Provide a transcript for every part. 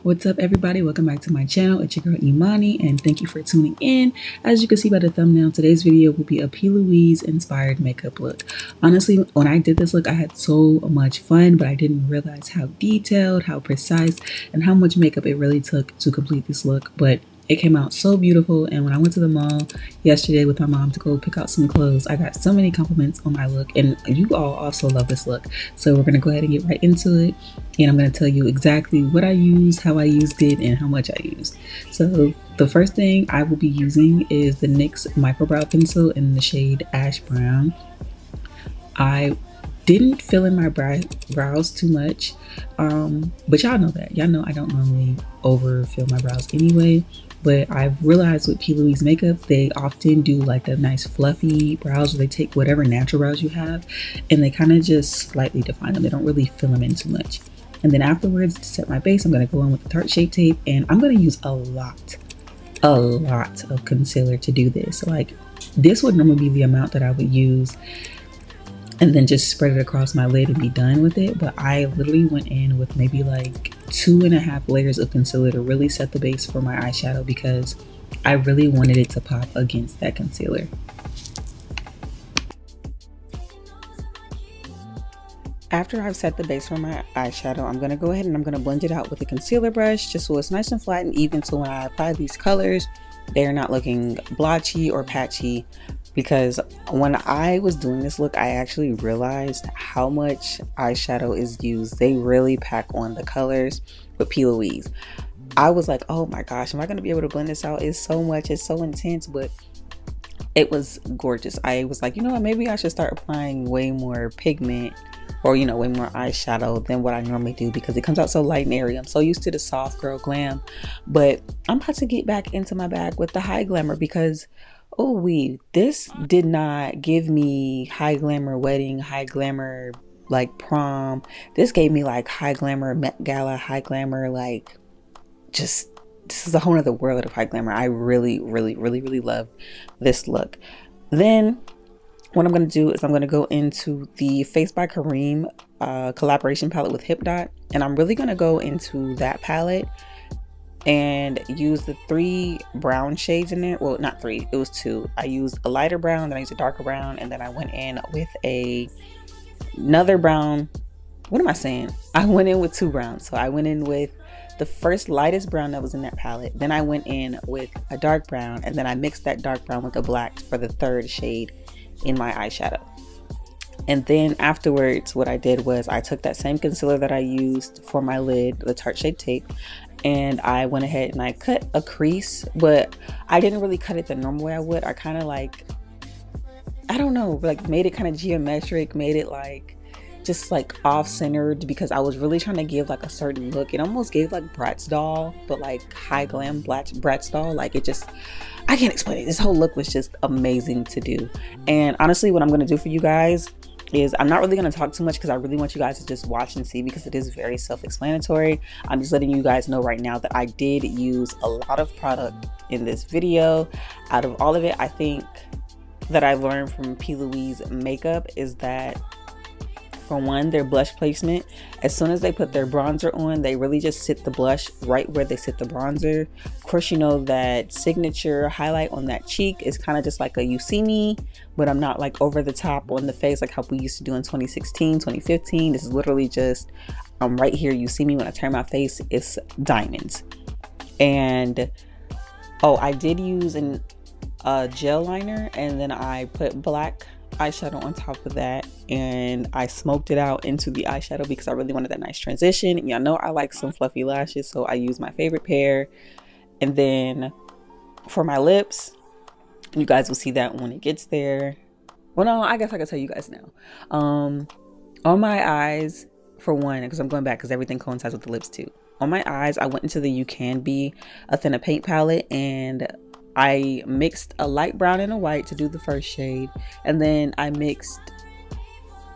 What's up, everybody? Welcome back to my channel. It's your girl Imani, and thank you for tuning in. As you can see by the thumbnail, today's video will be a Louise Inspired Makeup look. Honestly, when I did this look, I had so much fun, but I didn't realize how detailed, how precise, and how much makeup it really took to complete this look. But it came out so beautiful, and when I went to the mall yesterday with my mom to go pick out some clothes, I got so many compliments on my look, and you all also love this look. So we're going to go ahead and get right into it, and I'm going to tell you exactly what I used, how I used it, and how much I used. So the first thing I will be using is the NYX Micro Brow Pencil in the shade Ash Brown. I didn't fill in my brows too much, but y'all know that. Y'all know I don't normally overfill my brows anyway. But I've realized with Louise makeup, they often do like the nice fluffy brows where they take whatever natural brows you have and they kind of just slightly define them. They don't really fill them in too much. And then afterwards, to set my base, I'm going to go in with the Tarte Shape Tape, and I'm going to use a lot of concealer to do this. Like, this would normally be the amount that I would use and then just spread it across my lid and be done with it. But I literally went in with maybe like 2.5 layers of concealer to really set the base for my eyeshadow because I really wanted it to pop against that concealer. After I've set the base for my eyeshadow, I'm going to go ahead and I'm going to blend it out with a concealer brush just so it's nice and flat and even, so when I apply these colors, they're not looking blotchy or patchy. Because when I was doing this look, I actually realized how much eyeshadow is used. They really pack on the colors with P. Louise. I was like, oh my gosh, am I going to be able to blend this out? It's so much, it's so intense, but it was gorgeous. I was like, you know what, maybe I should start applying way more pigment or, you know, way more eyeshadow than what I normally do because it comes out so light and airy. I'm so used to the soft girl glam, but I'm about to get back into my bag with the high glamour because this did not give me high glamour wedding, high glamour like prom. This gave me like high glamour Met Gala, high glamour, like just, this is a whole other world of high glamour. I really love this look. Then what I'm going to do is I'm going to go into the Face by Kareem collaboration palette with Hip Dot, and I'm really going to go into that palette and use the 3 brown shades in there. Well, not 3, it was 2. I used a lighter brown, then I used a darker brown, and then I went in with another brown. What am I saying? I went in with 2 browns. So I went in with the first lightest brown that was in that palette. Then I went in with a dark brown, and then I mixed that dark brown with the black for the 3rd shade in my eyeshadow. And then afterwards, what I did was I took that same concealer that I used for my lid, the Tarte Shape Tape, and I went ahead and I cut a crease, but I didn't really cut it the normal way I would. I kind of like, I don't know, like made it kind of geometric, made it like just like off-centered because I was really trying to give like a certain look. It almost gave like Bratz doll, but like high glam Bratz doll. Like it just, I can't explain it. This whole look was just amazing to do. And honestly, what I'm going to do for you guys is I'm not really going to talk too much because I really want you guys to just watch and see because it is very self-explanatory. I'm just letting you guys know right now that I did use a lot of product in this video. Out of all of it, I think that I learned from P. Louise makeup is that, for one, their blush placement. As soon as they put their bronzer on, they really just sit the blush right where they sit the bronzer. Of course, you know that signature highlight on that cheek is kind of just like a you see me, but I'm not like over the top on the face like how we used to do in 2016, 2015. This is literally just right here, you see me. When I turn my face, it's diamonds. And I did use a gel liner, and then I put black eyeshadow on top of that, and I smoked it out into the eyeshadow because I really wanted that nice transition. And y'all know I like some fluffy lashes, so I used my favorite pair. And then for my lips, you guys will see that when it gets there. Well, no, I guess I can tell you guys now. On my eyes, for one, because I'm going back because everything coincides with the lips too. On my eyes, I went into the You Can Be Athena paint palette, and I mixed a light brown and a white to do the first shade, and then I mixed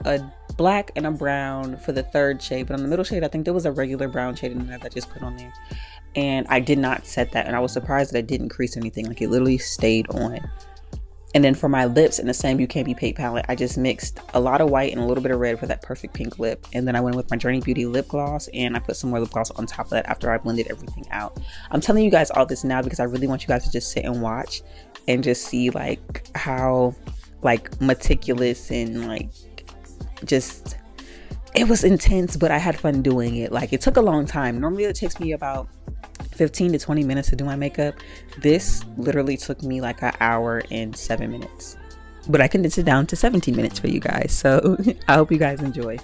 a black and a brown for the 3rd shade. But on the middle shade, I think there was a regular brown shade in there that I just put on there, and I did not set that, and I was surprised that I didn't crease anything. Like, it literally stayed on. And then for my lips, in the same You Can't Be Paid palette, I just mixed a lot of white and a little bit of red for that perfect pink lip. And then I went with my Journey Beauty lip gloss, and I put some more lip gloss on top of that after I blended everything out. I'm telling you guys all this now because I really want you guys to just sit and watch and just see like how like meticulous and like just, it was intense, but I had fun doing it. Like, it took a long time. Normally it takes me about 15 to 20 minutes to do my makeup. This literally took me like an hour and 7 minutes, but I condensed it down to 17 minutes for you guys. So I hope you guys enjoy.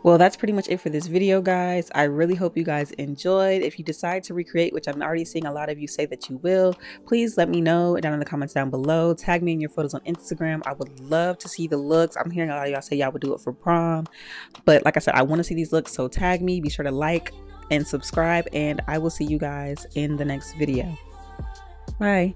Well, that's pretty much it for this video, guys. I really hope you guys enjoyed. If you decide to recreate, which I'm already seeing a lot of you say that you will, please let me know down in the comments down below. Tag me in your photos on Instagram. I would love to see the looks. I'm hearing a lot of y'all say y'all would do it for prom, but like I said, I want to see these looks, so tag me. Be sure to like and subscribe, and I will see you guys in the next video. Bye.